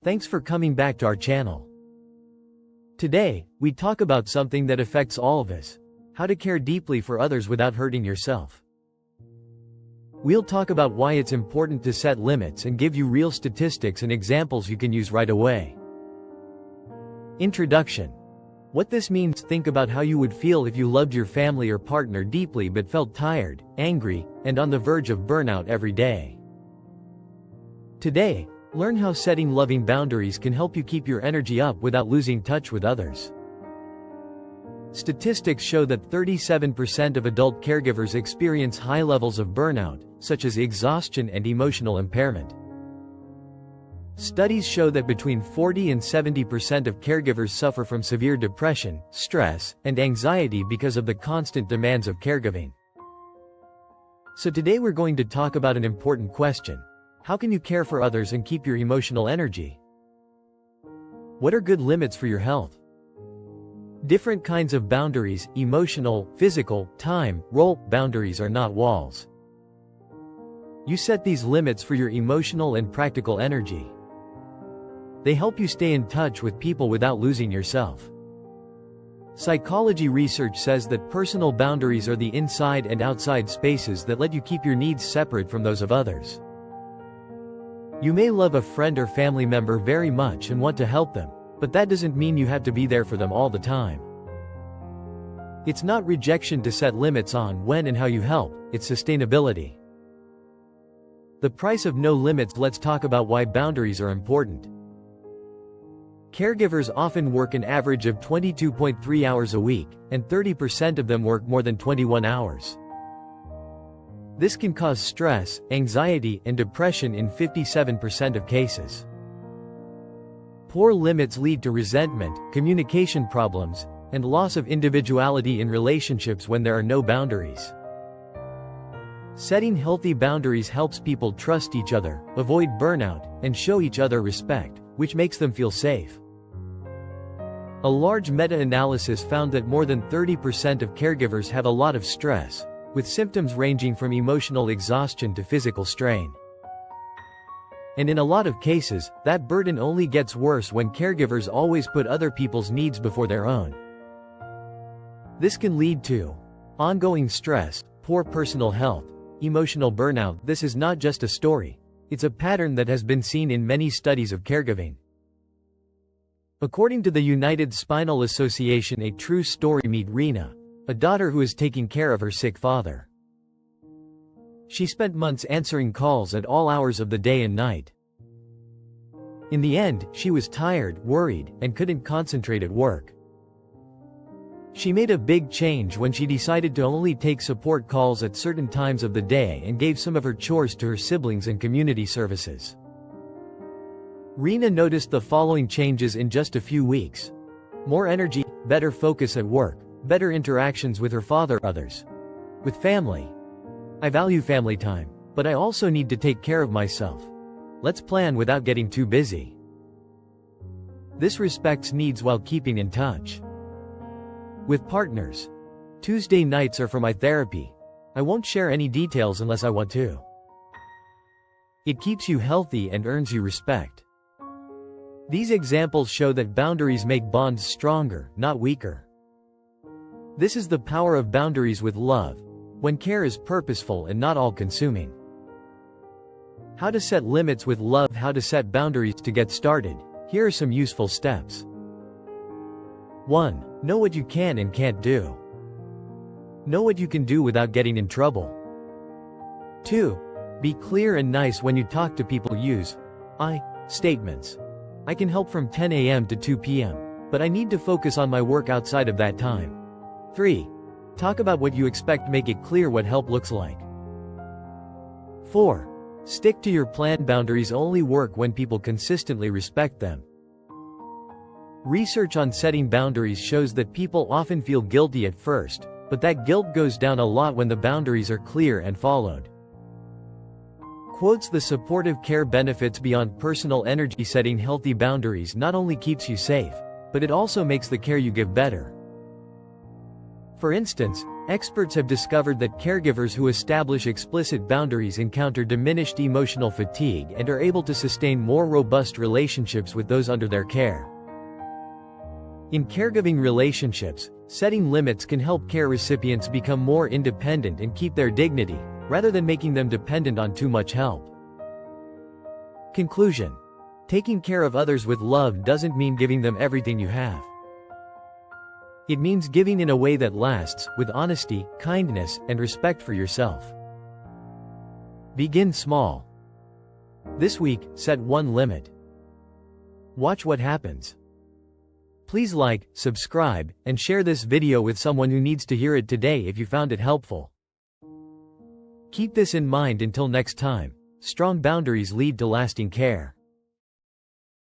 Thanks for coming back to our channel. Today, we talk about something that affects all of us: how to care deeply for others without hurting yourself. We'll talk about why it's important to set limits and give you real statistics and examples you can use right away. Introduction. What this means: think about how you would feel if you loved your family or partner deeply but felt tired, angry, and on the verge of burnout every day. Today, learn how setting loving boundaries can help you keep your energy up without losing touch with others. Statistics show that 37% of adult caregivers experience high levels of burnout, such as exhaustion and emotional impairment. Studies show that between 40 and 70% of caregivers suffer from severe depression, stress, and anxiety because of the constant demands of caregiving. So today we're going to talk about an important question: how can you care for others and keep your emotional energy? What are good limits for your health? Different kinds of boundaries: emotional, physical, time, role. Boundaries are not walls. You set these limits for your emotional and practical energy. They help you stay in touch with people without losing yourself. Psychology research says that personal boundaries are the inside and outside spaces that let you keep your needs separate from those of others. You may love a friend or family member very much and want to help them, but that doesn't mean you have to be there for them all the time. It's not rejection to set limits on when and how you help, it's sustainability. The price of no limits. Let's talk about why boundaries are important. Caregivers often work an average of 22.3 hours a week, and 30% of them work more than 21 hours. This can cause stress, anxiety, and depression in 57% of cases. Poor limits lead to resentment, communication problems, and loss of individuality in relationships when there are no boundaries. Setting healthy boundaries helps people trust each other, avoid burnout, and show each other respect, which makes them feel safe. A large meta-analysis found that more than 30% of caregivers have a lot of stress, with symptoms ranging from emotional exhaustion to physical strain. And in a lot of cases, that burden only gets worse when caregivers always put other people's needs before their own. This can lead to ongoing stress, poor personal health, emotional burnout. This is not just a story. It's a pattern that has been seen in many studies of caregiving. According to the United Spinal Association, a true story. Meet Rena, a daughter who is taking care of her sick father. She spent months answering calls at all hours of the day and night. In the end, she was tired, worried, and couldn't concentrate at work. She made a big change when she decided to only take support calls at certain times of the day and gave some of her chores to her siblings and community services. Rena noticed the following changes in just a few weeks: more energy, better focus at work, better interactions with her father, others. With family. I value family time, but I also need to take care of myself. Let's plan without getting too busy. This respects needs while keeping in touch. With partners. Tuesday nights are for my therapy. I won't share any details unless I want to. It keeps you healthy and earns you respect. These examples show that boundaries make bonds stronger, not weaker. This is the power of boundaries with love, when care is purposeful and not all-consuming. How to set limits with love. How to set boundaries. To get started, here are some useful steps. 1. Know what you can and can't do. Know what you can do without getting in trouble. 2. Be clear and nice when you talk to people. Use I statements. I can help from 10 a.m. to 2 p.m., but I need to focus on my work outside of that time. 3. Talk about what you expect. Make it clear what help looks like. 4. Stick to your plan. Boundaries only work when people consistently respect them. Research on setting boundaries shows that people often feel guilty at first, but that guilt goes down a lot when the boundaries are clear and followed. Quotes: the supportive care benefits beyond personal energy. Setting healthy boundaries not only keeps you safe, but it also makes the care you give better. For instance, experts have discovered that caregivers who establish explicit boundaries encounter diminished emotional fatigue and are able to sustain more robust relationships with those under their care. In caregiving relationships, setting limits can help care recipients become more independent and keep their dignity, rather than making them dependent on too much help. Conclusion: taking care of others with love doesn't mean giving them everything you have. It means giving in a way that lasts, with honesty, kindness, and respect for yourself. Begin small. This week, set one limit. Watch what happens. Please like, subscribe, and share this video with someone who needs to hear it today if you found it helpful. Keep this in mind until next time. Strong boundaries lead to lasting care.